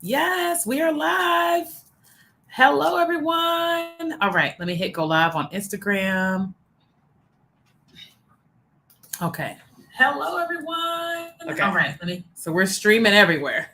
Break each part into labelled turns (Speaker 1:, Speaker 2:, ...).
Speaker 1: Yes, we are live. Hello, everyone. All right, let me hit go live on Instagram. Okay. Hello, everyone. Okay. All right, so we're streaming everywhere.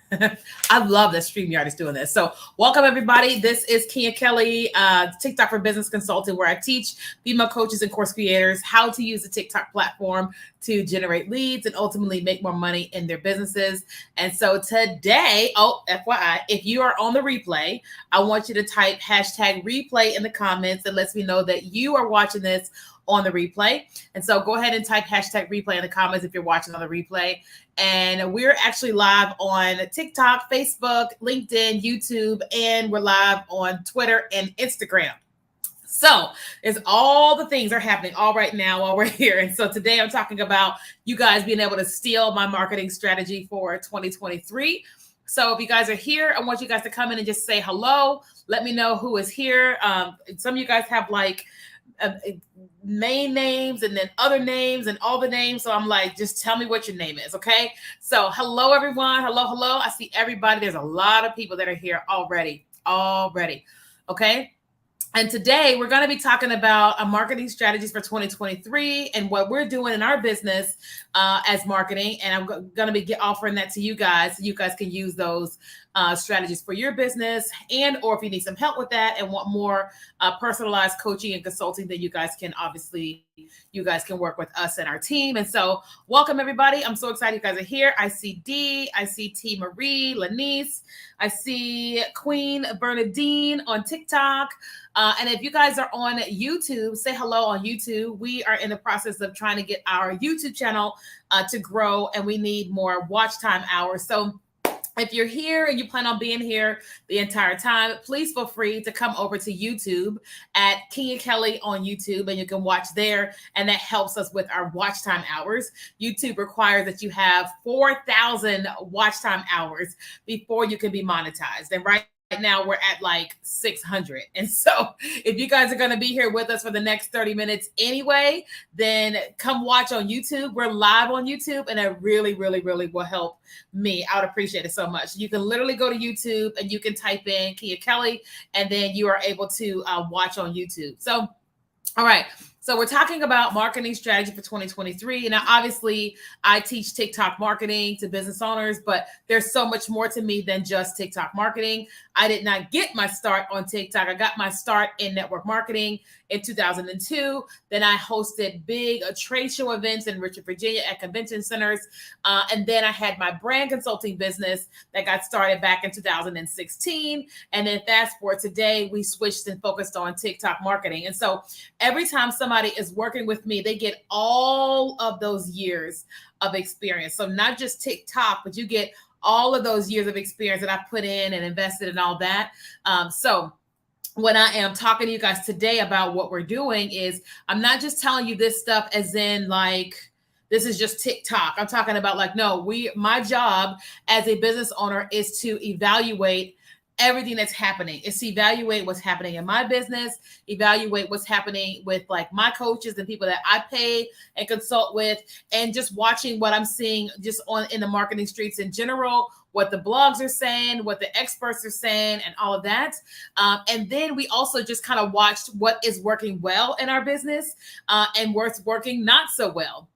Speaker 1: I love that StreamYard is doing this. So, welcome everybody. This is Kia Kelly, TikTok for Business Consultant, where I teach female coaches and course creators how to use the TikTok platform to generate leads and ultimately make more money in their businesses. And so today, FYI, if you are on the replay, I want you to type hashtag replay in the comments. That lets me know that you are watching this on the replay. And so go ahead and type hashtag replay in the comments if you're watching on the replay. And we're actually live on TikTok, Facebook, LinkedIn, YouTube, and we're live on Twitter and Instagram. So it's all the things are happening all right now while we're here. And so today I'm talking about you guys being able to steal my marketing strategy for 2023. So if you guys are here, I want you guys to come in and just say hello. Let me know who is here. Some of you guys have like main names and then other names and all the names. So I'm like, just tell me what your name is. Okay. So hello, everyone. Hello. I see everybody. There's a lot of people that are here already. Okay. And today we're going to be talking about marketing strategies for 2023 and what we're doing in our business as marketing. And I'm going to be offering that to you guys. So you guys can use those strategies for your business, and or if you need some help with that and want more personalized coaching and consulting, then you guys can work with us and our team. And so welcome everybody. I'm so excited you guys are here. I see Dee, I see T Marie, Lanice, I see Queen Bernadine on TikTok. And if you guys are on YouTube, say hello on YouTube. We are in the process of trying to get our YouTube channel to grow, and we need more watch time hours. So if you're here and you plan on being here the entire time, please feel free to come over to YouTube at Kia Kelly on YouTube, and you can watch there. And that helps us with our watch time hours. YouTube requires that you have 4,000 watch time hours before you can be monetized. And right now we're at like 600. And so if you guys are going to be here with us for the next 30 minutes anyway, then come watch on YouTube. We're live on YouTube, and it really will help me. I would appreciate it so much. You can literally go to YouTube and you can type in Kia Kelly, and then you are able to watch on YouTube. So, all right. So we're talking about marketing strategy for 2023. Now, obviously, I teach TikTok marketing to business owners, but there's so much more to me than just TikTok marketing. I did not get my start on TikTok. I got my start in network marketing in 2002. Then I hosted big trade show events in Richmond, Virginia at convention centers. And then I had my brand consulting business that got started back in 2016. And then fast forward today, we switched and focused on TikTok marketing. And so every time somebody is working with me, they get all of those years of experience. So not just TikTok, but you get all of those years of experience that I put in and invested in all that. So when I am talking to you guys today about what we're doing is I'm not just telling you this stuff as in like, this is just TikTok. I'm talking about like, no, my job as a business owner is to evaluate everything that's happening. Is to evaluate what's happening in my business, evaluate what's happening with like my coaches and people that I pay and consult with, and just watching what I'm seeing just in the marketing streets in general, what the blogs are saying, what the experts are saying, and all of that. And then we also just kind of watched what is working well in our business and what's working not so well.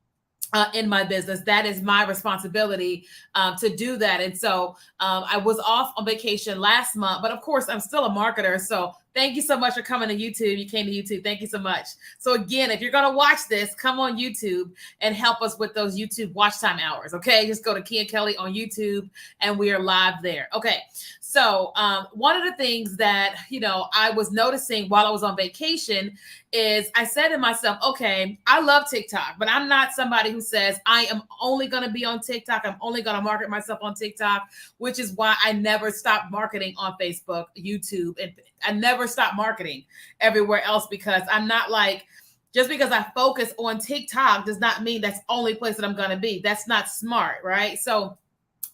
Speaker 1: In my business. That is my responsibility to do that. And so I was off on vacation last month, but of course I'm still a marketer. So thank you so much for coming to YouTube. You came to YouTube. Thank you so much. So again, if you're going to watch this, come on YouTube and help us with those YouTube watch time hours. Okay. Just go to Kia Kelly on YouTube and we are live there. Okay. So one of the things that, I was noticing while I was on vacation is I said to myself, okay, I love TikTok, but I'm not somebody who says I am only going to be on TikTok. I'm only going to market myself on TikTok, which is why I never stopped marketing on Facebook, YouTube, and I never stopped marketing everywhere else, because I'm not like, just because I focus on TikTok does not mean that's the only place that I'm going to be. That's not smart, right? So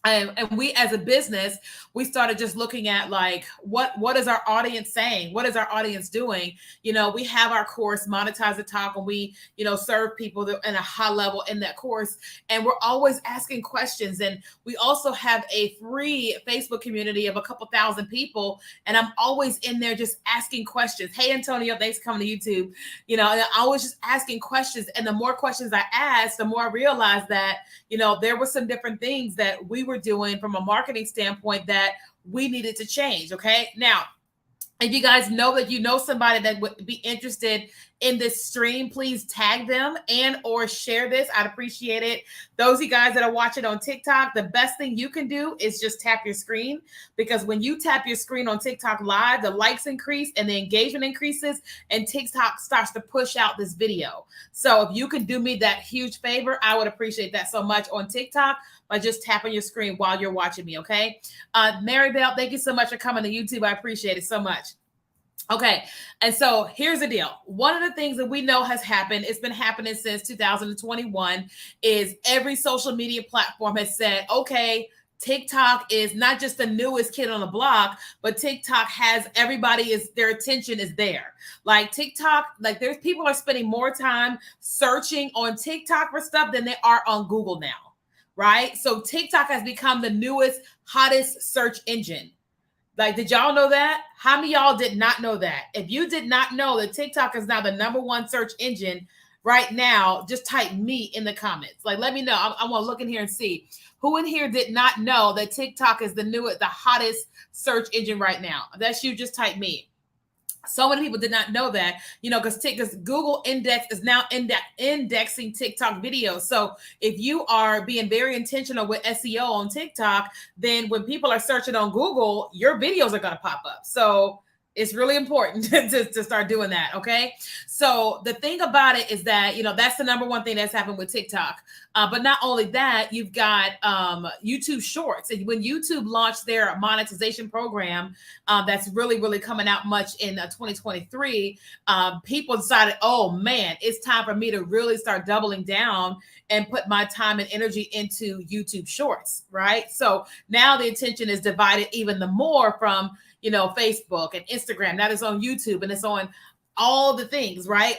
Speaker 1: And we as a business, we started just looking at like what is our audience saying, what is our audience doing. We have our course Monetize the Talk, and we serve people in a high level in that course, and we're always asking questions. And we also have a free Facebook community of a couple thousand people, and I'm always in there just asking questions. Hey Antonio, thanks for coming to YouTube. And I was just asking questions, and the more questions I asked, the more I realized that there were some different things that we were doing from a marketing standpoint that we needed to change. Okay. Now, if you guys know that somebody that would be interested in this stream, please tag them and or share this. I'd appreciate it. Those of you guys that are watching on TikTok, the best thing you can do is just tap your screen, because when you tap your screen on TikTok Live, the likes increase and the engagement increases, and TikTok starts to push out this video. So if you could do me that huge favor, I would appreciate that so much on TikTok by just tapping your screen while you're watching me. Okay. Mary Bell, thank you so much for coming to YouTube. I appreciate it so much. Okay. And so here's the deal. One of the things that we know has happened, it's been happening since 2021, is every social media platform has said, okay, TikTok is not just the newest kid on the block, but TikTok has their attention is there. Like TikTok, like there's people are spending more time searching on TikTok for stuff than they are on Google now, right? So TikTok has become the newest, hottest search engine. Like, did y'all know that? How many of y'all did not know that? If you did not know that TikTok is now the #1 search engine right now, just type me in the comments. Like, let me know. I want to look in here and see who in here did not know that TikTok is the hottest search engine right now. If that's you, just type me. So many people did not know that, because Google is now indexing TikTok videos. So if you are being very intentional with SEO on TikTok, then when people are searching on Google, your videos are going to pop up. So it's really important to start doing that. Okay. So the thing about it is that, that's the #1 thing that's happened with TikTok. But not only that, you've got YouTube Shorts. And when YouTube launched their monetization program, that's really, really coming out much in 2023, people decided, oh man, it's time for me to really start doubling down and put my time and energy into YouTube Shorts, right? So now the attention is divided even the more from Facebook and Instagram. Now it's on YouTube and it's on all the things, right?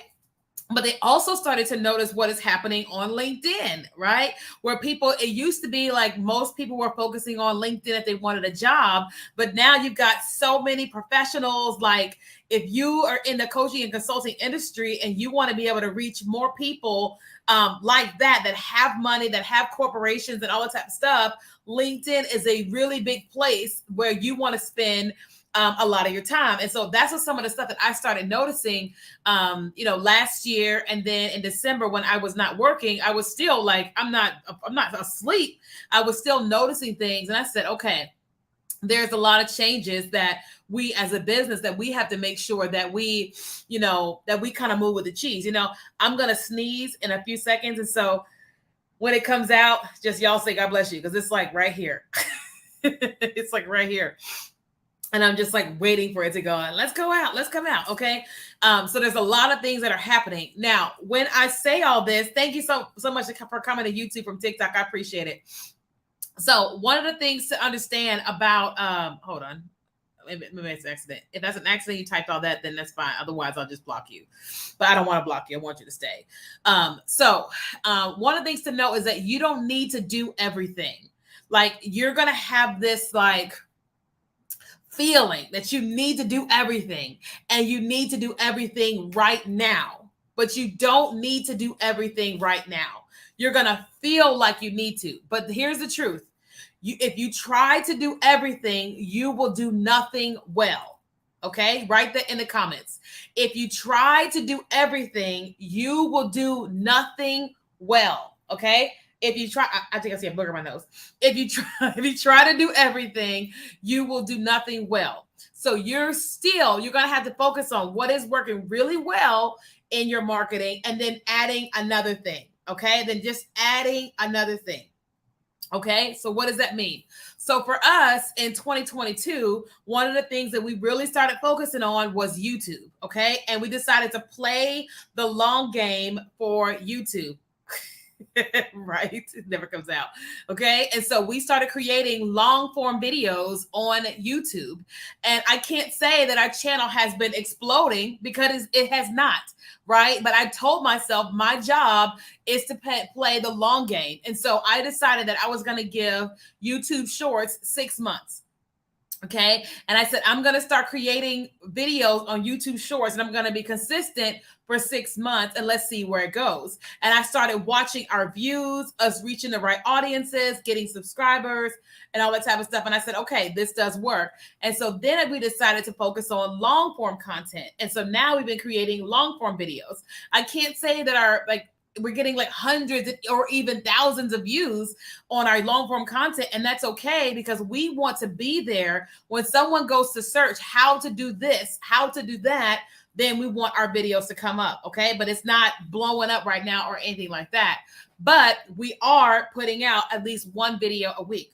Speaker 1: But they also started to notice what is happening on LinkedIn, right? Where it used to be like most people were focusing on LinkedIn if they wanted a job, but now you've got so many professionals. Like if you are in the coaching and consulting industry and you want to be able to reach more people like that have money, that have corporations and all that type of stuff, LinkedIn is a really big place where you want to spend a lot of your time. And so that's what some of the stuff that I started noticing, last year. And then in December, when I was not working, I was still like, I'm not asleep. I was still noticing things. And I said, okay, there's a lot of changes that we as a business that we have to make sure that we kind of move with the cheese. I'm going to sneeze in a few seconds. And so when it comes out, just y'all say, God bless you. Cause it's like right here. It's like right here. And I'm just like waiting for it to go. Let's come out. Okay. So there's a lot of things that are happening. Now, when I say all this, thank you so much for coming to YouTube from TikTok. I appreciate it. So one of the things to understand about, hold on, maybe it's an accident. If that's an accident, you typed all that, then that's fine. Otherwise, I'll just block you. But I don't want to block you. I want you to stay. So one of the things to know is that you don't need to do everything. Like you're going to have this like feeling that you need to do everything and you need to do everything right now, but you don't need to do everything right now. You're going to feel like you need to, but here's the truth. If you try to do everything, you will do nothing well. Okay. Write that in the comments. If you try to do everything, you will do nothing well. Okay. If you try, I think I see a booger on my nose. If you try to do everything, you will do nothing well. So you're going to have to focus on what is working really well in your marketing and then adding another thing. Okay. Then just adding another thing. Okay. So what does that mean? So for us in 2022, one of the things that we really started focusing on was YouTube. Okay. And we decided to play the long game for YouTube. Right? It never comes out. Okay. And so we started creating long form videos on YouTube. And I can't say that our channel has been exploding because it has not. Right. But I told myself my job is to play the long game. And so I decided that I was going to give YouTube Shorts 6 months. Okay. And I said, I'm going to start creating videos on YouTube Shorts and I'm going to be consistent for 6 months and let's see where it goes. And I started watching our views, us reaching the right audiences, getting subscribers and all that type of stuff. And I said, okay, this does work. And so then we decided to focus on long form content. And so now we've been creating long form videos. I can't say that we're getting like hundreds or even thousands of views on our long form content. And that's okay because we want to be there when someone goes to search how to do this, how to do that, then we want our videos to come up. Okay. But it's not blowing up right now or anything like that. But we are putting out at least one video a week.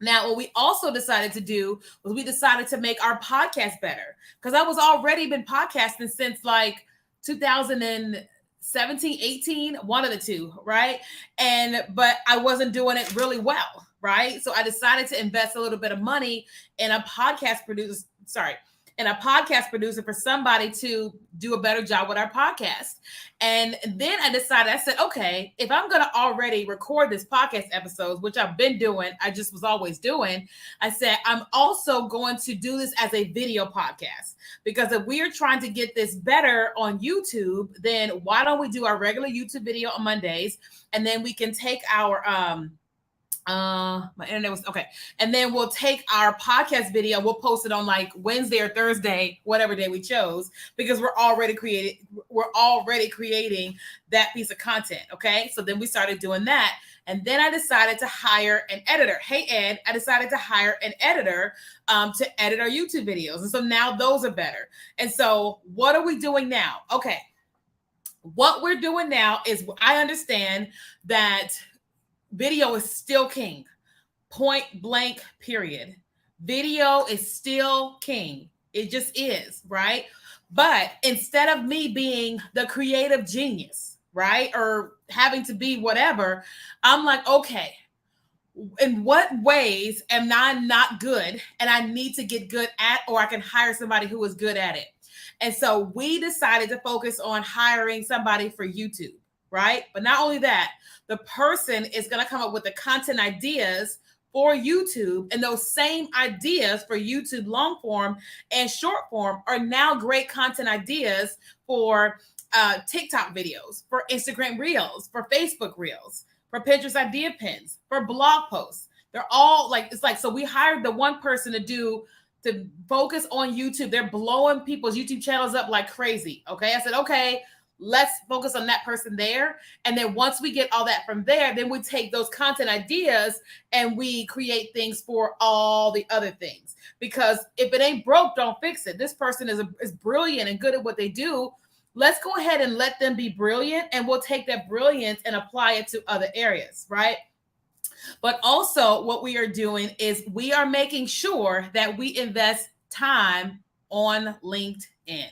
Speaker 1: Now, what we also decided to do was we decided to make our podcast better because I was already been podcasting since like 2017, 18, one of the two, right? But I wasn't doing it really well, right? So I decided to invest a little bit of money in a podcast producer for somebody to do a better job with our podcast. And then I decided, I said, okay, if I'm going to already record this podcast episodes, which I've been doing, I just was always doing, I said, I'm also going to do this as a video podcast because if we are trying to get this better on YouTube, then why don't we do our regular YouTube video on Mondays? And then we can take our, my internet was okay. And then we'll take our podcast video, we'll post it on like Wednesday or Thursday, whatever day we chose, because we're already creating that piece of content. Okay. So then we started doing that. And then I decided to hire an editor. Hey, Ed, I decided to hire an editor to edit our YouTube videos. And so now those are better. And so what are we doing now? Okay. What we're doing now is I understand that video is still king, point blank, period. Video is still king. It just is, right? But instead of me being the creative genius, right? Or having to be whatever, I'm like, okay, in what ways am I not good and I need to get good at, or I can hire somebody who is good at it. And so we decided to focus on hiring somebody for YouTube, right? But not only that, the person is going to come up with the content ideas for YouTube, and those same ideas for YouTube long form and short form are now great content ideas for TikTok videos, for Instagram Reels, for Facebook Reels, for Pinterest idea pins, for blog posts. They're all like, it's like, so we hired the one person to focus on YouTube. They're blowing people's YouTube channels up like crazy. Okay. I said, okay, let's focus on that person there. And then once we get all that from there, then we take those content ideas and we create things for all the other things. Because if it ain't broke, don't fix it. This person is brilliant and good at what they do. Let's go ahead and let them be brilliant, and we'll take that brilliance and apply it to other areas, right? But also what we are doing is we are making sure that we invest time on LinkedIn.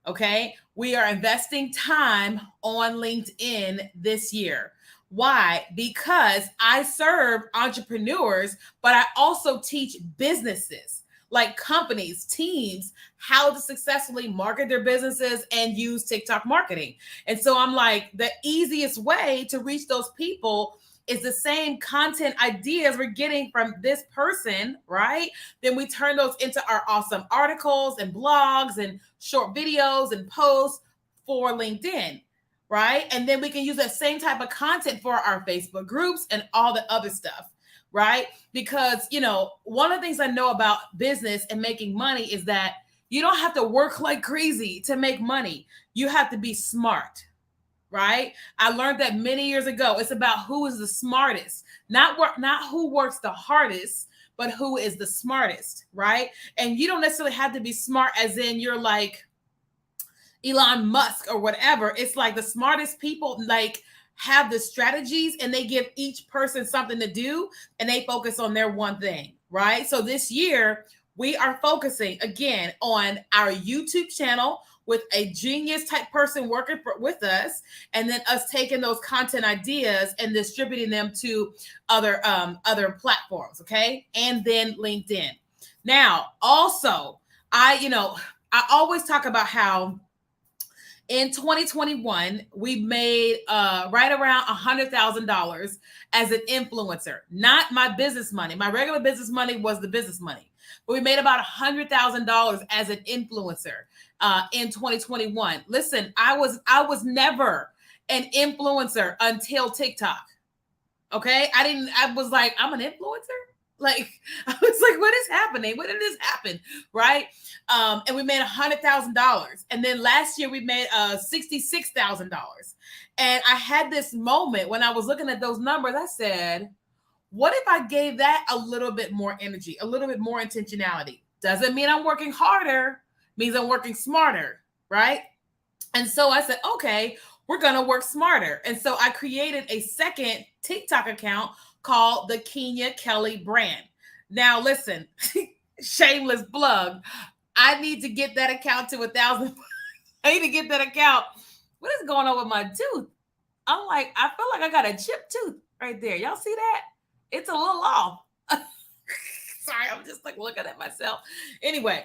Speaker 1: Okay. We are investing time on LinkedIn this year. Why? Because I serve entrepreneurs, but I also teach businesses like companies, teams, how to successfully market their businesses and use TikTok marketing. And so I'm like, the easiest way to reach those people is the same content ideas we're getting from this person, right? Then we turn those into our awesome articles and blogs and short videos and posts for LinkedIn, right? And then we can use that same type of content for our Facebook groups and all the other stuff, right? Because, you know, one of the things I know about business and making money is that you don't have to work like crazy to make money. You have to be smart. Right? I learned that many years ago. It's about who is the smartest, not who works the hardest, but who is the smartest, right? And you don't necessarily have to be smart as in you're like Elon Musk or whatever. It's like the smartest people like have the strategies and they give each person something to do and they focus on their one thing, right? So this year we are focusing again on our YouTube channel. with a genius type person working with us, and then us taking those content ideas and distributing them to other platforms, okay? And then LinkedIn. Now, also, I always talk about how in 2021, we made right around $100,000 as an influencer. Not my business money. My regular business money was the business money. But we made about $100,000 as an influencer in 2021. Listen, I was never an influencer until TikTok. Okay? I was like, I'm an influencer? Like, I was like, what is happening? When did this happen? Right? And we made $100,000. And then last year we made $66,000. And I had this moment when I was looking at those numbers. I said, what if I gave that a little bit more energy, a little bit more intentionality? Doesn't mean I'm working harder, means I'm working smarter, right? And so I said, okay, we're going to work smarter. And so I created a second TikTok account called the Kenya Kelly Brand. Now, listen, shameless plug. I need to get that account to 1,000. I need to get that account. What is going on with my tooth? I'm like, I feel like I got a chipped tooth right there. Y'all see that? It's a little off. Sorry, I'm just like looking at myself. Anyway,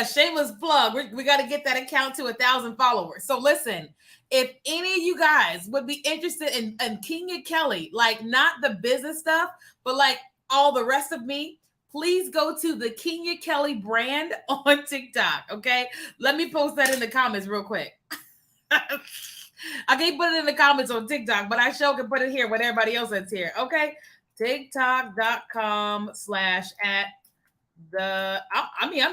Speaker 1: shameless plug. We got to get that account to 1,000 followers. So listen, if any of you guys would be interested in Kenya Kelly, like not the business stuff, but like all the rest of me, please go to the Kenya Kelly Brand on TikTok. Okay, let me post that in the comments real quick. I can't put it in the comments on TikTok, but I sure can put it here when everybody else is here. Okay, TikTok.com/I'm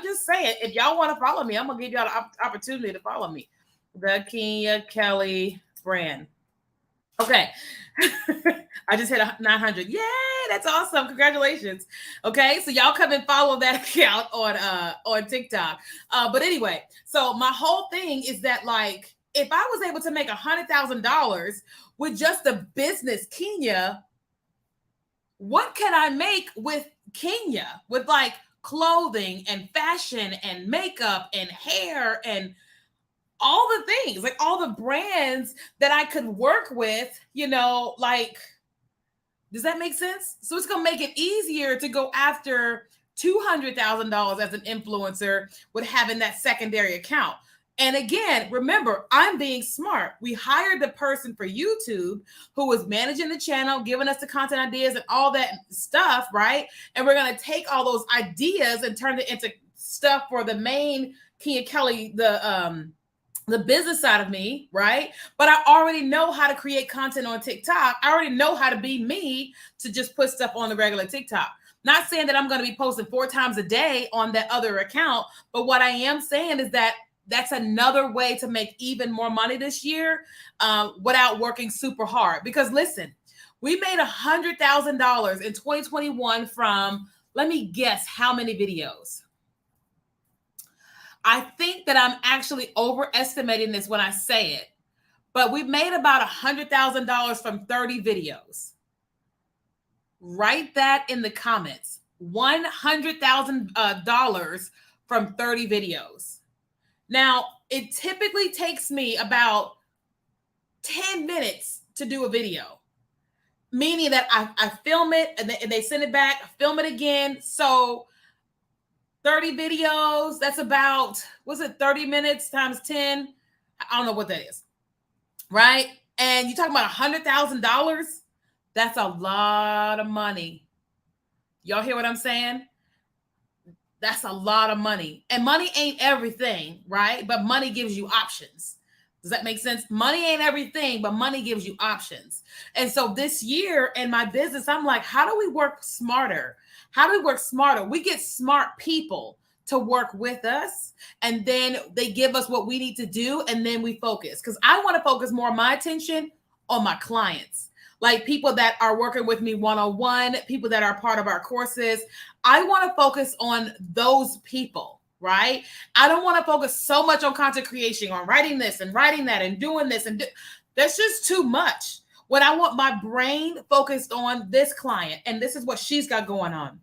Speaker 1: just saying, if y'all want to follow me, I'm gonna give y'all the opportunity to follow me. The Kenya Kelly Brand. Okay. I just hit 900. Yay, that's awesome. Congratulations. Okay, so y'all come and follow that account on TikTok. But anyway, so my whole thing is that, like, if I was able to make $100,000 with just a business Kenya, what can I make with Kenya? With like clothing and fashion and makeup and hair and all the things, like all the brands that I could work with, like, does that make sense? So it's going to make it easier to go after $200,000 as an influencer with having that secondary account. And again, remember, I'm being smart. We hired the person for YouTube who was managing the channel, giving us the content ideas and all that stuff, right? And we're going to take all those ideas and turn it into stuff for the main Kenya Kelly, the business side of me, right? But I already know how to create content on TikTok. I already know how to be me to just put stuff on the regular TikTok. Not saying that I'm going to be posting 4 times a day on that other account, but what I am saying is that that's another way to make even more money this year without working super hard. Because listen, we made $100,000 in 2021 from, let me guess how many videos. I think that I'm actually overestimating this when I say it, but we made about $100,000 from 30 videos. Write that in the comments. $100,000 from 30 videos. Now, it typically takes me about 10 minutes to do a video, meaning that I film it and they send it back, I film it again. So 30 videos, that's about, 30 minutes times 10? I don't know what that is, right? And you're talking about $100,000? That's a lot of money. Y'all hear what I'm saying? That's a lot of money. And money ain't everything, right? But money gives you options. Does that make sense? Money ain't everything, but money gives you options. And so this year in my business, I'm like, how do we work smarter? How do we work smarter? We get smart people to work with us, and then they give us what we need to do, and then we focus. Because I want to focus more of my attention on my clients. Like people that are working with me one-on-one, people that are part of our courses. I want to focus on those people, right? I don't want to focus so much on content creation, on writing this and writing that and doing this. That's just too much. When I want my brain focused on this client, and this is what she's got going on.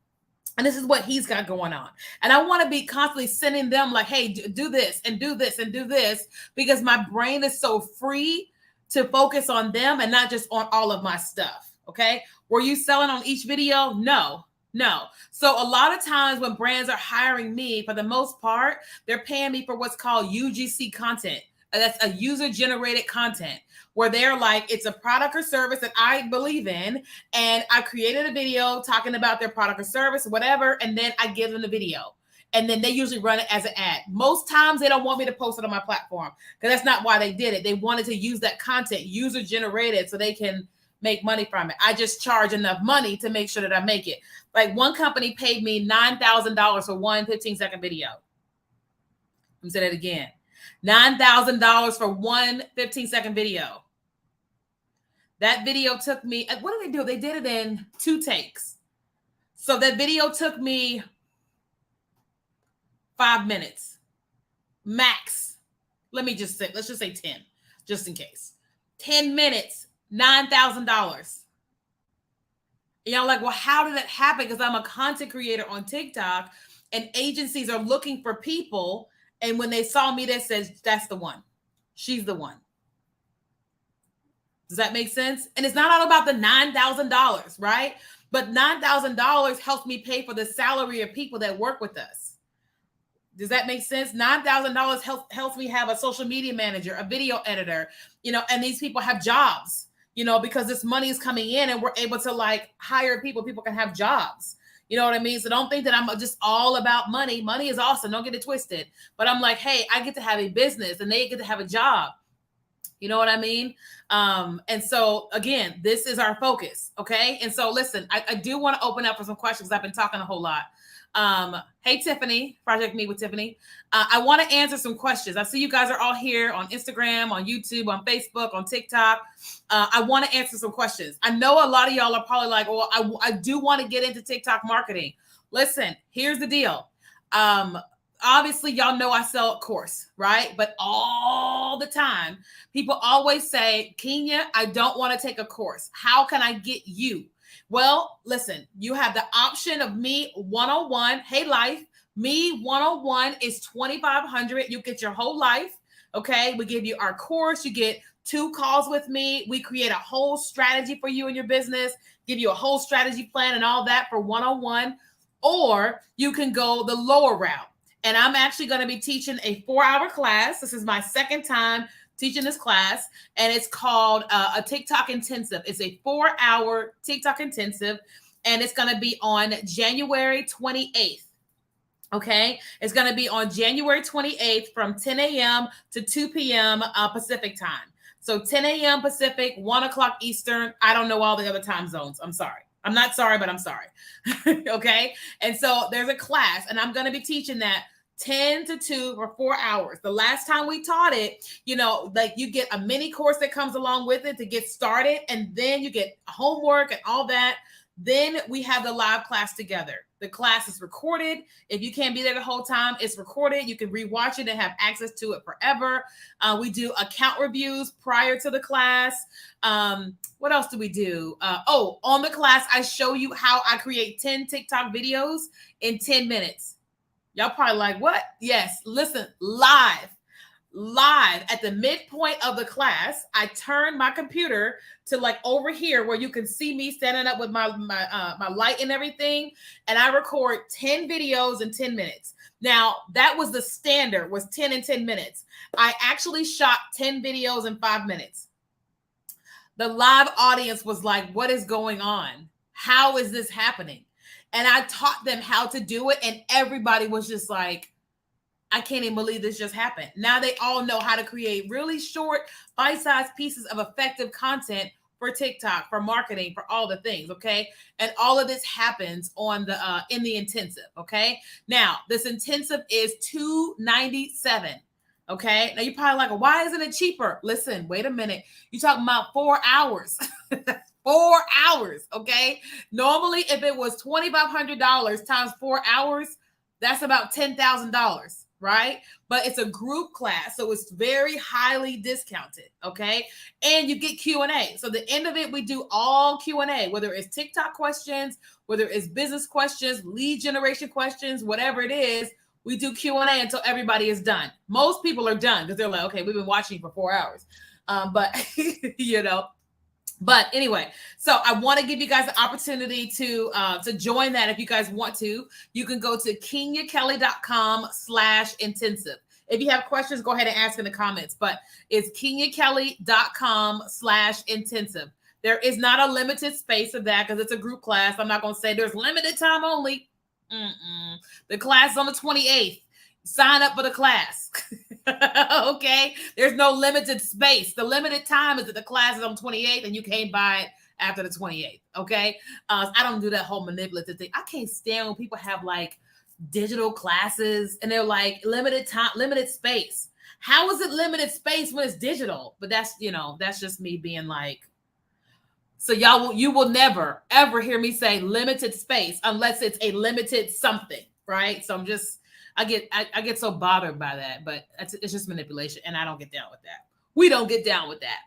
Speaker 1: And this is what he's got going on. And I want to be constantly sending them like, hey, do this and do this and do this, because my brain is so free to focus on them and not just on all of my stuff. Okay. Were you selling on each video? No. So a lot of times when brands are hiring me, for the most part, they're paying me for what's called UGC content. That's a user generated content, where they're like, it's a product or service that I believe in, and I created a video talking about their product or service, whatever, and then I give them the video. And then they usually run it as an ad. Most times they don't want me to post it on my platform, because that's not why they did it. They wanted to use that content, user generated, so they can make money from it. I just charge enough money to make sure that I make it. Like, one company paid me $9,000 for one 15-second video. Let me say that again. $9,000 for one 15-second video. That video took me, what did they do? They did it in 2 takes. So that video took me 5 minutes max. Let's just say 10, just in case. 10 minutes, $9,000. Y'all like, well, how did that happen? Because I'm a content creator on TikTok, and agencies are looking for people. And when they saw me, they said, that's the one. She's the one. Does that make sense? And it's not all about the $9,000, right? But $9,000 helps me pay for the salary of people that work with us. Does that make sense? $9,000 helps me have a social media manager, a video editor, and these people have jobs, because this money is coming in and we're able to like hire people. People can have jobs. You know what I mean? So don't think that I'm just all about money. Money is awesome. Don't get it twisted. But I'm like, hey, I get to have a business and they get to have a job. You know what I mean? And so, again, this is our focus. Okay. And so, listen, I do want to open up for some questions. I've been talking a whole lot. Hey, Tiffany, Project Meet with Tiffany. I want to answer some questions. I see you guys are all here on Instagram, on YouTube, on Facebook, on TikTok. I want to answer some questions. I know a lot of y'all are probably like, well, I do want to get into TikTok marketing. Listen, here's the deal. Obviously, y'all know I sell a course, right? But all the time, people always say, Kenya, I don't want to take a course. How can I get you? Well, listen, you have the option of me one-on-one. Hey, life, me one-on-one is $2,500. You get your whole life. Okay. We give you our course. You get 2 calls with me. We create a whole strategy for you and your business, give you a whole strategy plan and all that for one-on-one. Or you can go the lower route. And I'm actually going to be teaching a 4-hour class. This is my second time teaching this class, and it's called a TikTok intensive. It's a 4-hour TikTok intensive, and it's going to be on January 28th. Okay. It's going to be on January 28th from 10 a.m. to 2 p.m. Pacific time. So 10 a.m. Pacific, 1 o'clock Eastern. I don't know all the other time zones. I'm sorry. I'm not sorry, but I'm sorry. Okay. And so there's a class, and I'm going to be teaching that 10 to 2 for 4 hours. The last time we taught it, like you get a mini course that comes along with it to get started, and then you get homework and all that. Then we have the live class together. The class is recorded. If you can't be there the whole time, it's recorded. You can rewatch it and have access to it forever. We do account reviews prior to the class. What else do we do? On the class, I show you how I create 10 TikTok videos in 10 minutes. Y'all probably like, what? Yes, listen, live at the midpoint of the class. I turn my computer to like over here where you can see me standing up with my light and everything. And I record 10 videos in 10 minutes. Now, that was the standard, was 10 in 10 minutes. I actually shot 10 videos in 5 minutes. The live audience was like, what is going on? How is this happening? And I taught them how to do it. And everybody was just like, I can't even believe this just happened. Now they all know how to create really short, bite-sized pieces of effective content for TikTok, for marketing, for all the things. Okay. And all of this happens on the in the intensive. Okay. Now, this intensive is $297. Okay. Now you're probably like, why isn't it cheaper? Listen, wait a minute. You're talking about 4 hours. 4 hours, okay? Normally, if it was $2,500 times 4 hours, that's about $10,000. right? But it's a group class, so it's very highly discounted, okay? And you get Q&A. So the end of it, we do all Q&A, whether it's TikTok questions, whether it's business questions, lead generation questions, whatever it is, we do Q&A until everybody is done. Most people are done because they're like, okay, we've been watching for 4 hours. But, But anyway, so I want to give you guys the opportunity to join that. If you guys want to, you can go to kenyakelly.com/intensive. If you have questions, go ahead and ask in the comments, but it's kenyakelly.com/intensive. There is not a limited space of that because it's a group class. I'm not going to say there's limited time only. The class is on the 28th. Sign up for the class. Okay, there's no limited space. The limited time is that the class is on 28th and you can't buy it after the 28th. Okay, I don't do that whole manipulative thing. I can't stand when people have like digital classes and they're like limited time, limited space. How is it limited space when it's digital? But that's just me being like, so you will never ever hear me say limited space unless it's a limited something, right? So I get so bothered by that, but it's just manipulation, and I don't get down with that. We don't get down with that.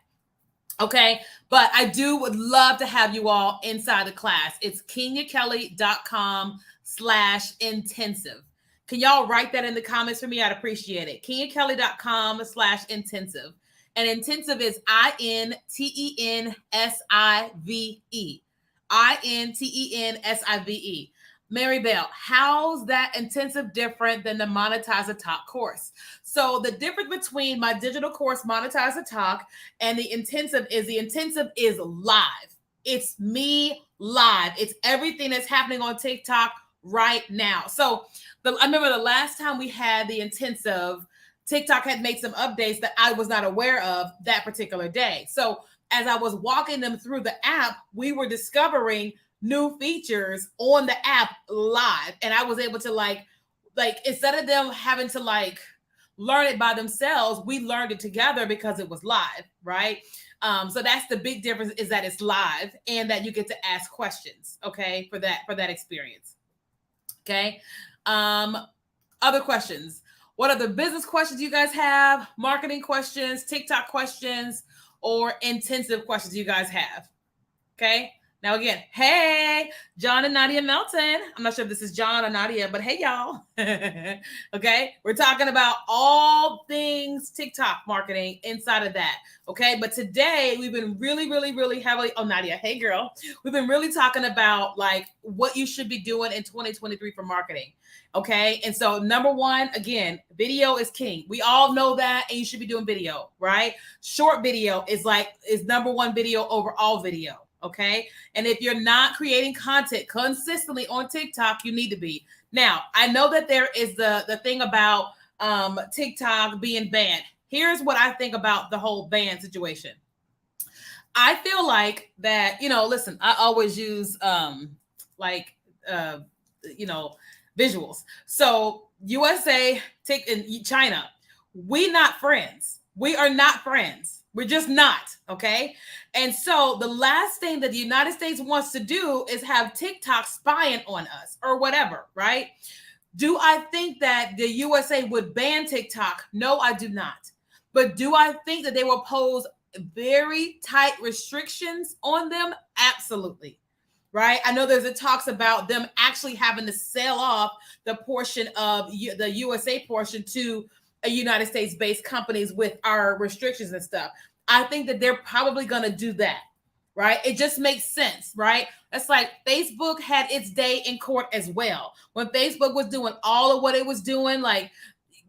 Speaker 1: Okay, but I would love to have you all inside the class. It's kenyakelly.com/intensive. Can y'all write that in the comments for me? I'd appreciate it. kenyakelly.com/intensive. And intensive is INTENSIVE. INTENSIVE. Mary Bell, how's that intensive different than the Monetize the Talk course? So the difference between my digital course, Monetize the Talk, and the intensive is live. It's me live. It's everything that's happening on TikTok right now. So I remember the last time we had the intensive, TikTok had made some updates that I was not aware of that particular day. So as I was walking them through the app, we were discovering new features on the app live. And I was able to like instead of them having to like learn it by themselves, we learned it together because it was live, right? So that's the big difference, is that it's live and that you get to ask questions, okay, for that experience. Okay. Other questions. What other business questions you guys have? Marketing questions, TikTok questions, or intensive questions you guys have? Okay. Now, again, hey, John and Nadia Melton. I'm not sure if this is John or Nadia, but hey, y'all. Okay. We're talking about all things TikTok marketing inside of that. Okay. But today we've been really, really, really heavily. Oh, Nadia. Hey, girl. We've been really talking about like what you should be doing in 2023 for marketing. Okay. And so number one, again, video is king. We all know that. And you should be doing video, right? Short video is number one video over all video. Okay. And if you're not creating content consistently on TikTok, you need to be. Now, I know that there is the thing about TikTok being banned. Here's what I think about the whole ban situation. I feel like that, listen, I always use visuals. So USA, and China, we not friends. We are not friends. We're just not, okay? And so the last thing that the United States wants to do is have TikTok spying on us or whatever, right? Do I think that the USA would ban TikTok? No, I do not. But do I think that they will pose very tight restrictions on them? Absolutely. Right? I know there's talks about them actually having to sell off the portion of the USA portion to United States-based companies with our restrictions and stuff. I think that they're probably going to do that, right? It just makes sense, right? That's like Facebook had its day in court as well. When Facebook was doing all of what it was doing, like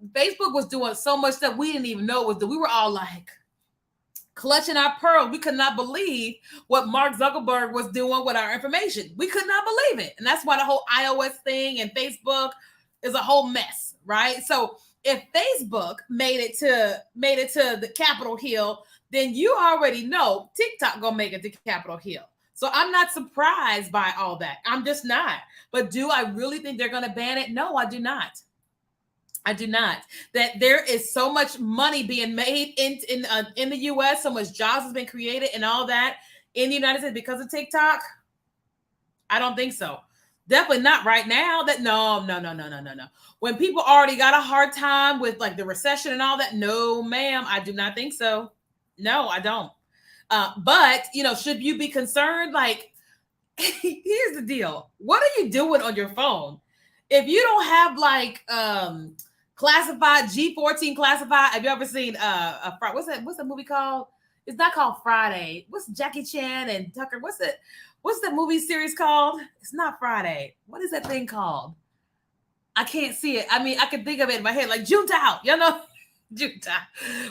Speaker 1: Facebook was doing so much stuff we didn't even know it was doing. We were all like clutching our pearls. We could not believe what Mark Zuckerberg was doing with our information. We could not believe it. And that's why the whole iOS thing and Facebook is a whole mess, right? So if Facebook made it to the Capitol Hill, then you already know TikTok gonna make it to Capitol Hill. So I'm not surprised by all that. I'm just not. But do I really think they're gonna ban it? No, I do not. I do not. That there is so much money being made in the U.S., so much jobs has been created and all that in the United States because of TikTok. I don't think so. Definitely not right now. No. When people already got a hard time with like the recession and all that, no, ma'am, I do not think so. No, I don't. But should you be concerned? Like, here's the deal. What are you doing on your phone? If you don't have like classified G14 classified, have you ever seen what's the movie called? It's not called Friday. What's Jackie Chan and Tucker? What's the movie series called? It's not Friday. What is that thing called? I can't see it. I mean, I can think of it in my head, like Juntao. Juntao.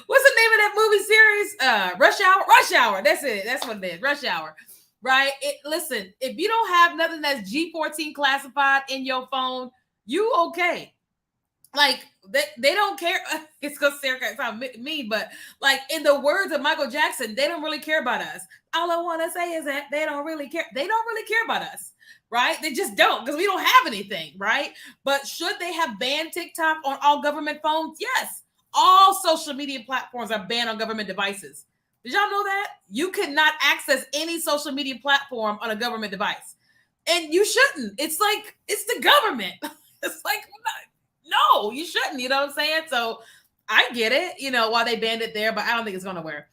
Speaker 1: What's the name of that movie series? Rush Hour. Rush Hour. That's it. That's what it is. Rush Hour. Right? Listen, if you don't have nothing that's G14 classified in your phone, you okay. Like, they don't care. It's gonna sound mean, but like in the words of Michael Jackson, they don't really care about us. All I want to say is that they don't really care. They don't really care about us, right? They just don't, because we don't have anything, right? But should they have banned TikTok on all government phones? Yes. All social media platforms are banned on government devices. Did y'all know that? You cannot access any social media platform on a government device. And you shouldn't. It's like, it's the government. It's like, no, you shouldn't. You know what I'm saying? So I get it, why they banned it there, but I don't think it's going to work.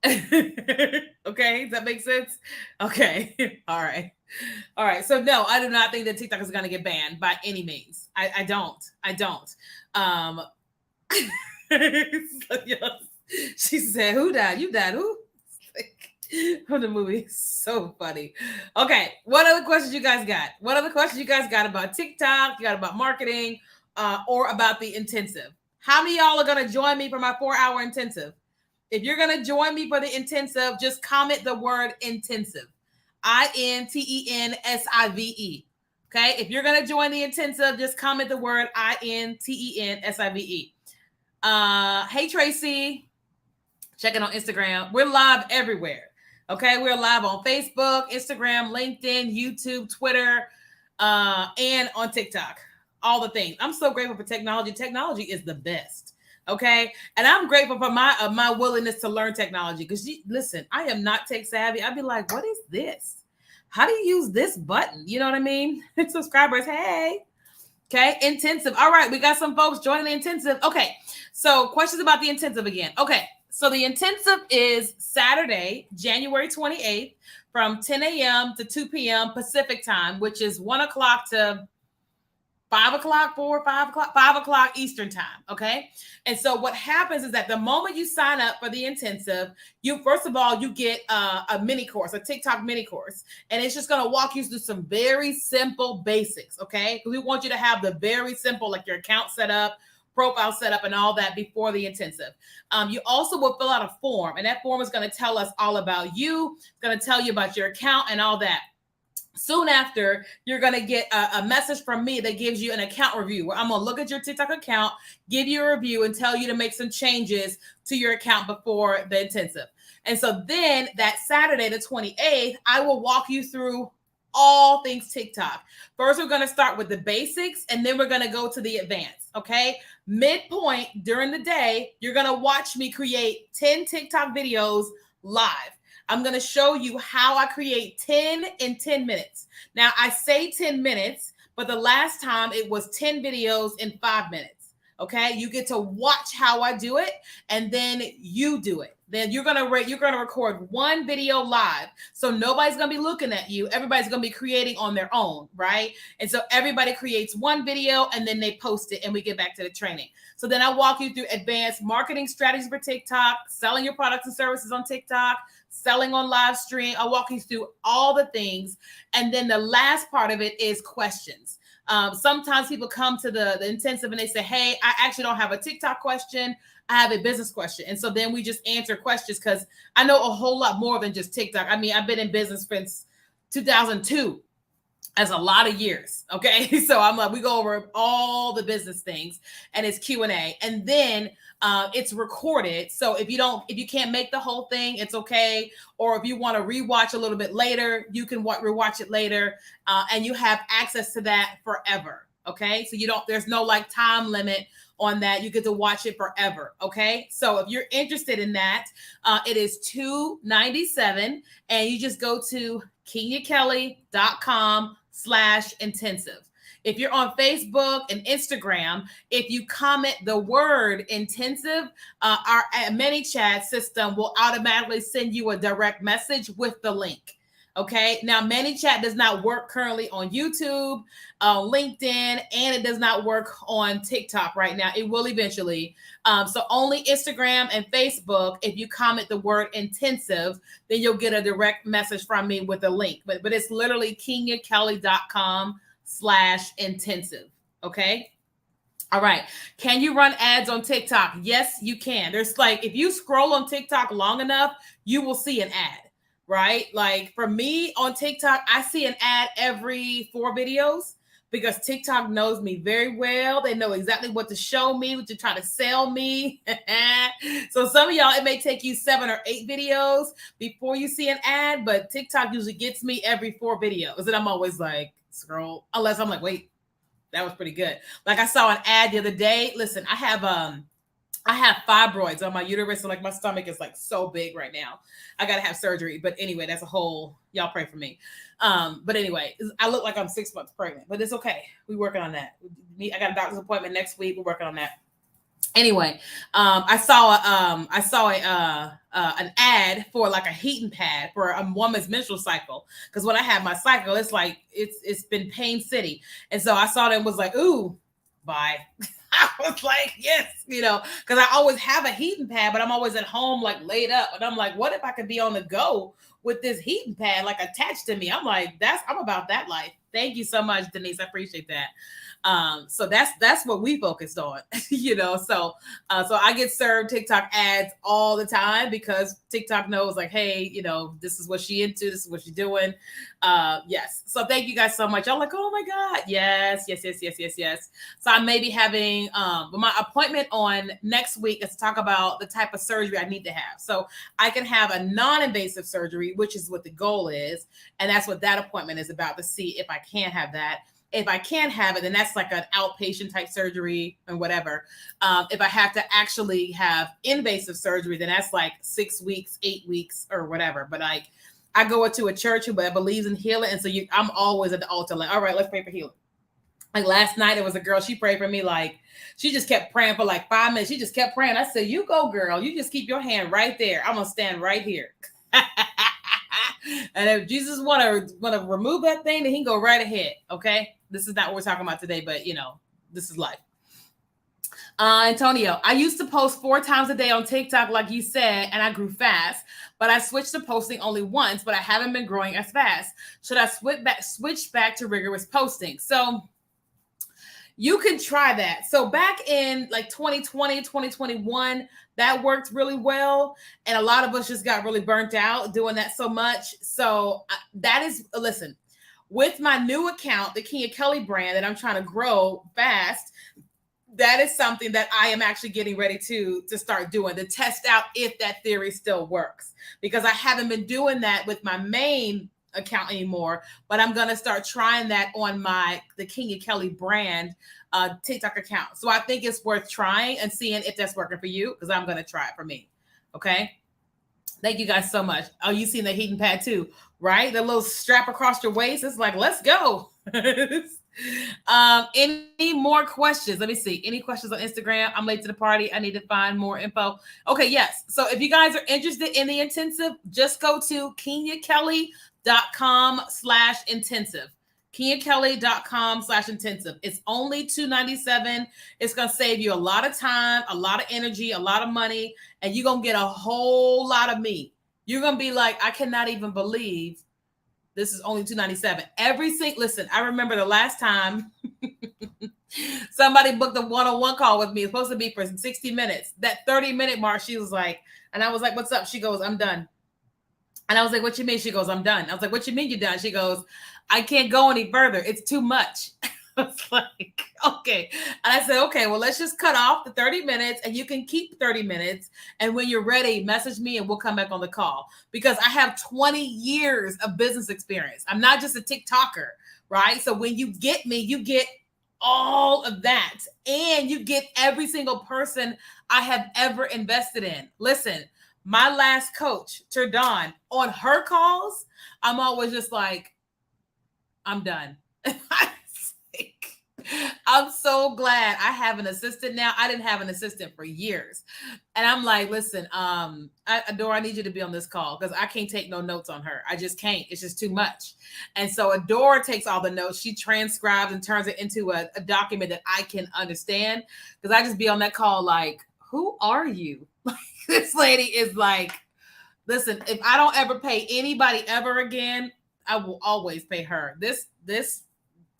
Speaker 1: Okay, does that make sense? Okay. All right. So no, I do not think that TikTok is going to get banned by any means. I don't. So, she said, "Who died? You died? Who?" From the movie. So funny. Okay, what other questions you guys got? What other questions you guys got about TikTok? You got about marketing, or about the intensive? How many of y'all are going to join me for my 4-hour intensive? If you're going to join me for the intensive, just comment the word intensive. intensive. Okay. If you're going to join the intensive, just comment the word intensive. Hey, Tracy. Check it on Instagram. We're live everywhere. Okay. We're live on Facebook, Instagram, LinkedIn, YouTube, Twitter, and on TikTok. All the things. I'm so grateful for technology. Technology is the best. Okay. And I'm grateful for my willingness to learn technology. Because listen, I am not tech savvy. I'd be like, what is this? How do you use this button? You know what I mean? Subscribers, hey. Okay. Intensive. All right. We got some folks joining the intensive. Okay. So questions about the intensive again. Okay. So the intensive is Saturday, January 28th from 10 a.m. to 2 p.m. Pacific time, which is 1 o'clock to 5 o'clock Eastern time. Okay. And so what happens is that the moment you sign up for the intensive, first of all, you get a mini course, a TikTok mini course, and it's just going to walk you through some very simple basics. Okay. We want you to have the very simple, like your account set up, profile set up, and all that before the intensive. You also will fill out a form, and that form is going to tell us all about you. It's going to tell you about your account and all that. Soon after, you're going to get a message from me that gives you an account review, where I'm going to look at your TikTok account, give you a review, and tell you to make some changes to your account before the intensive. And so then that Saturday, the 28th, I will walk you through all things TikTok. First, we're going to start with the basics, and then we're going to go to the advanced. Okay. Midpoint during the day, you're going to watch me create 10 TikTok videos live. I'm going to show you how I create 10 in 10 minutes. Now, I say 10 minutes, but the last time it was 10 videos in 5 minutes. Okay. You get to watch how I do it, and then you do it. Then you're going to record one video live. So nobody's going to be looking at you. Everybody's going to be creating on their own. Right. And so everybody creates one video, and then they post it, and we get back to the training. So then I walk you through advanced marketing strategies for TikTok, selling your products and services on TikTok, selling on live stream. I'll walk you through all the things. And then the last part of it is questions. Sometimes people come to the intensive and they say, hey, I actually don't have a TikTok question. I have a business question. And so then we just answer questions, because I know a whole lot more than just TikTok. I mean, I've been in business since 2002. That's a lot of years. Okay. So I'm like, we go over all the business things, and it's Q&A. And then it's recorded. So if you can't make the whole thing, it's okay. Or if you want to rewatch a little bit later, you can rewatch it later. And you have access to that forever. Okay. So there's no like time limit on that. You get to watch it forever. Okay. So if you're interested in that, it is $297, and you just go to KenyaKelly.com/intensive. If you're on Facebook and Instagram, if you comment the word intensive, our ManyChat system will automatically send you a direct message with the link. Okay. Now, ManyChat does not work currently on YouTube, LinkedIn, and it does not work on TikTok right now. It will eventually. So only Instagram and Facebook. If you comment the word intensive, then you'll get a direct message from me with a link. But it's literally KenyaKelly.com/intensive. Okay. All right. Can you run ads on TikTok? Yes, you can. There's like, if you scroll on TikTok long enough, you will see an ad. Right? Like for me on TikTok, I see an ad every 4 videos because TikTok knows me very well. They know exactly what to show me, what to try to sell me. So some of y'all, it may take you 7 or 8 videos before you see an ad, but TikTok usually gets me every 4 videos. And I'm always like, scroll, unless I'm like, wait, that was pretty good. Like I saw an ad the other day. Listen, I have fibroids on my uterus, so like my stomach is like so big right now. I gotta have surgery, but anyway, that's a whole. Y'all pray for me. But anyway, I look like I'm 6 months pregnant, but it's okay. We're working on that. I got a doctor's appointment next week. We're working on that. Anyway, I saw an ad for like a heating pad for a woman's menstrual cycle, because when I have my cycle, it's like it's been pain city, and so I saw that and was like, ooh, bye. I was like, yes, because I always have a heating pad, but I'm always at home, like laid up. And I'm like, what if I could be on the go with this heating pad, like attached to me? I'm like, I'm about that life. Thank you so much, Denise. I appreciate that. So that's what we focused on, so I get served TikTok ads all the time because TikTok knows like, hey, this is what she into, this is what she's doing. Yes. So thank you guys so much. I'm like, oh my God. Yes. So I may be having, my appointment on next week is to talk about the type of surgery I need to have. So I can have a non-invasive surgery, which is what the goal is. And that's what that appointment is about, to see if I can have that. If I can't have it, then that's like an outpatient type surgery and whatever. If I have to actually have invasive surgery, then that's like 6 weeks, 8 weeks or whatever. But I go into a church who believes in healing. And so I'm always at the altar like, all right, let's pray for healing. Like last night, there was a girl, she prayed for me. Like she just kept praying for like 5 minutes. She just kept praying. I said, you go, girl. You just keep your hand right there. I'm going to stand right here. And if Jesus want to remove that thing, then he can go right ahead. Okay. This is not what we're talking about today, but this is life. Antonio, I used to post 4 times a day on TikTok, like you said, and I grew fast, but I switched to posting only once, but I haven't been growing as fast. Should I switch back to rigorous posting? So you can try that. So back in like 2020, 2021, that worked really well. And a lot of us just got really burnt out doing that so much. So listen, with my new account, the Kenya Kelly brand that I'm trying to grow fast, that is something that I am actually getting ready to start doing, to test out if that theory still works, because I haven't been doing that with my main account anymore, but I'm going to start trying that on the Kenya Kelly brand TikTok account. So I think it's worth trying and seeing if that's working for you, because I'm going to try it for me. Okay. Thank you guys so much. Oh, you seen the heating pad too, right? The little strap across your waist. It's like, let's go. Any more questions? Let me see. Any questions on Instagram? I'm late to the party. I need to find more info. Okay. Yes. So if you guys are interested in the intensive, just go to KenyaKelly.com/intensive. KenyaKelly.com/intensive. It's only $297. It's going to save you a lot of time, a lot of energy, a lot of money, and you're going to get a whole lot of me. You're going to be like, I cannot even believe this is only $297. Listen, I remember the last time somebody booked a one-on-one call with me. It's supposed to be for 60 minutes. That 30-minute mark, she was like, and I was like, what's up? She goes, I'm done. And I was like, what you mean? She goes, I'm done. I was like, what you mean you're done? She goes, I can't go any further. It's too much. I was like, okay. And I said, okay, well, let's just cut off the 30 minutes and you can keep 30 minutes. And when you're ready, message me and we'll come back on the call, because I have 20 years of business experience. I'm not just a TikToker, right? So when you get me, you get all of that. And you get every single person I have ever invested in. Listen, my last coach, Turdon, on her calls, I'm always just like, I'm done. I'm so glad I have an assistant now. I didn't have an assistant for years. And I'm like, listen, Adore, I need you to be on this call because I can't take no notes on her. I just can't. It's just too much. And so Adore takes all the notes. She transcribes and turns it into a document that I can understand because I just be on that call like, who are you? This lady is like, listen, if I don't ever pay anybody ever again, I will always pay her. This,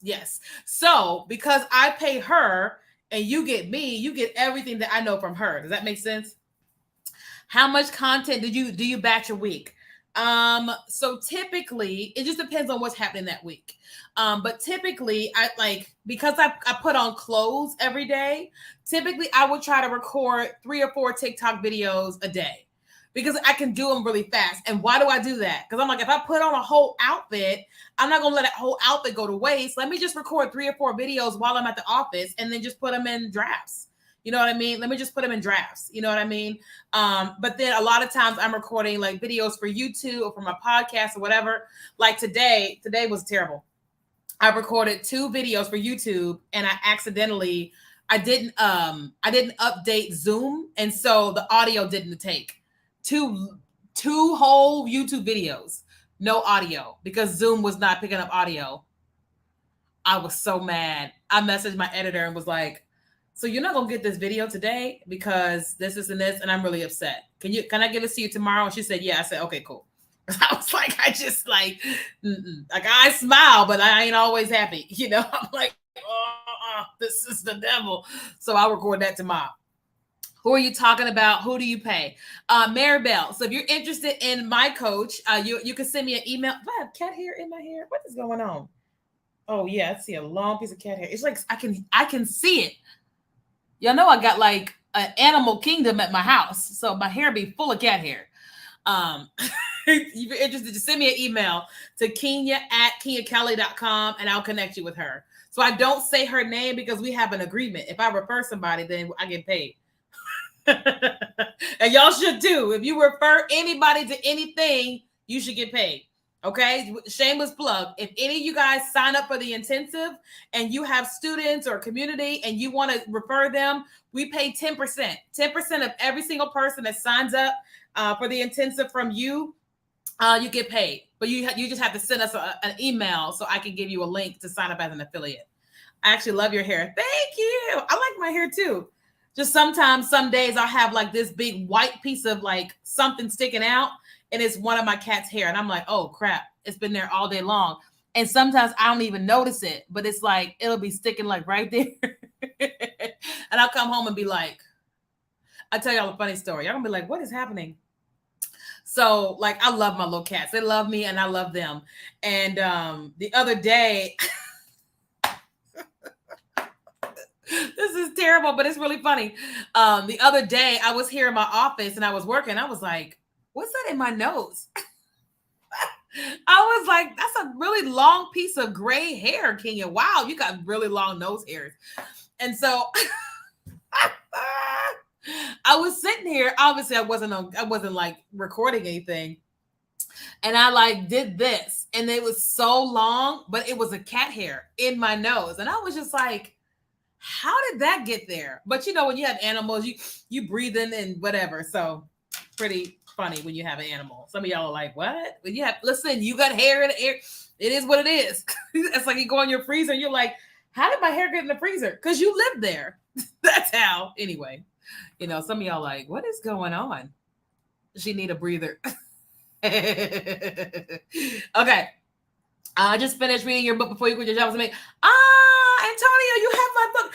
Speaker 1: yes. So because I pay her and you get me, you get everything that I know from her. Does that make sense? How much content do you batch a week? So typically it just depends on what's happening that week. But typically because I put on clothes every day, typically I would try to record 3 or 4 TikTok videos a day because I can do them really fast. And why do I do that? Because I'm like, if I put on a whole outfit, I'm not gonna let that whole outfit go to waste. Let me just record 3 or 4 videos while I'm at the office and then just put them in drafts. You know what I mean? Let me just put them in drafts. You know what I mean? But then a lot of times I'm recording like videos for YouTube or for my podcast or whatever. Like today was terrible. I recorded 2 videos for YouTube and I didn't update Zoom. And so the audio didn't take. Two whole YouTube videos, no audio because Zoom was not picking up audio. I was so mad. I messaged my editor and was like, so you're not gonna get this video today because this and this, and I'm really upset. Can I give this to you tomorrow? And she said, yeah. I said, okay, cool. I was like, like I smile, but I ain't always happy. You know, I'm like, this is the devil. So I'll record that tomorrow. Who are you talking about? Who do you pay? Maribel. So if you're interested in my coach, you can send me an email. Do I have cat hair in my hair? What is going on? Oh yeah, I see a long piece of cat hair. It's like I can see it. Y'all know I got like an animal kingdom at my house, so my hair be full of cat hair. If you're interested, just send me an email to Kenya@KenyaKelly.com and I'll connect you with her. So I don't say her name because we have an agreement. If I refer somebody, then I get paid. And y'all should too. If you refer anybody to anything, you should get paid. Okay, shameless plug. If any of you guys sign up for the intensive and you have students or community and you want to refer them, we pay 10%. 10% of every single person that signs up for the intensive from you, you get paid. But you just have to send us an email so I can give you a link to sign up as an affiliate. I actually love your hair. Thank you. I like my hair too. Just sometimes, some days I'll have like this big white piece of like something sticking out and it's one of my cat's hair. And I'm like, oh crap, it's been there all day long. And sometimes I don't even notice it, but it's like, it'll be sticking like right there. And I'll come home and be like, I'll tell y'all a funny story. Y'all gonna be like, what is happening? So like, I love my little cats. They love me and I love them. And the other day, this is terrible, but it's really funny. The other day I was here in my office and I was working. I was like, what's that in my nose? I was like, that's a really long piece of gray hair, Kenya. Wow, you got really long nose hairs. And so I was sitting here. Obviously, I wasn't like recording anything. And I like did this and it was so long, but it was a cat hair in my nose. And I was just like, how did that get there? But you know, when you have animals, you breathe in and whatever. So pretty funny when you have an animal. Some of y'all are like, what? When you have, listen, you got hair in the air. It is what it is. It's like you go in your freezer and you're like, how did my hair get in the freezer? Because you live there. That's how. Anyway, you know, some of y'all like, what is going on? She need a breather. Okay. I just finished reading your book before you quit your job with me. Antonio, you have my book.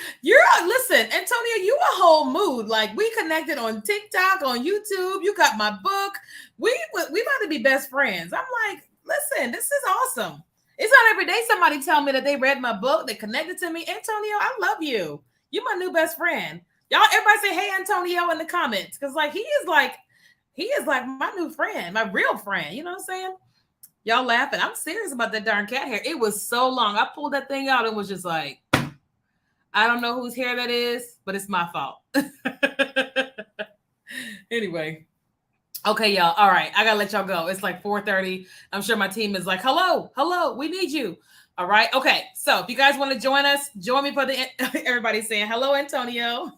Speaker 1: Listen, Antonio, you a whole mood. Like we connected on TikTok, on YouTube. You got my book. We about to be best friends. I'm like, listen, this is awesome. It's not every day somebody tell me that they read my book, they connected to me. Antonio, I love you. You're my new best friend. Y'all, everybody say, hey, Antonio in the comments. Because like he is like my new friend, my real friend. You know what I'm saying? Y'all laughing. I'm serious about that darn cat hair. It was so long. I pulled that thing out and was just like, I don't know whose hair that is, but it's my fault. Anyway. Okay, y'all. All right. I got to let y'all go. It's like 4:30. I'm sure my team is like, hello, we need you. All right. Okay. So if you guys want to join us, join me for the, everybody's saying hello, Antonio.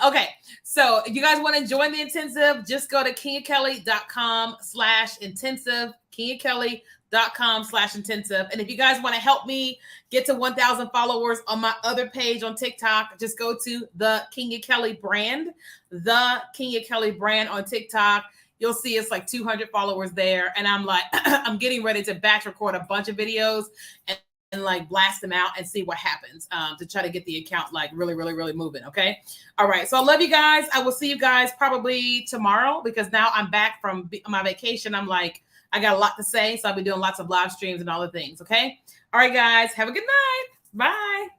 Speaker 1: Okay. So if you guys want to join the intensive, just go to KenyaKelly.com/intensive, KenyaKelly.com/intensive. And if you guys want to help me get to 1,000 followers on my other page on TikTok, just go to the Kenya Kelly brand, the Kenya Kelly brand on TikTok. You'll see it's like 200 followers there. And I'm like, I'm getting ready to batch record a bunch of videos and like blast them out and see what happens to try to get the account like really, really, really moving. Okay. All right. So I love you guys. I will see you guys probably tomorrow because now I'm back from my vacation. I'm like, I got a lot to say. So I'll be doing lots of live streams and all the things. Okay. All right, guys. Have a good night. Bye.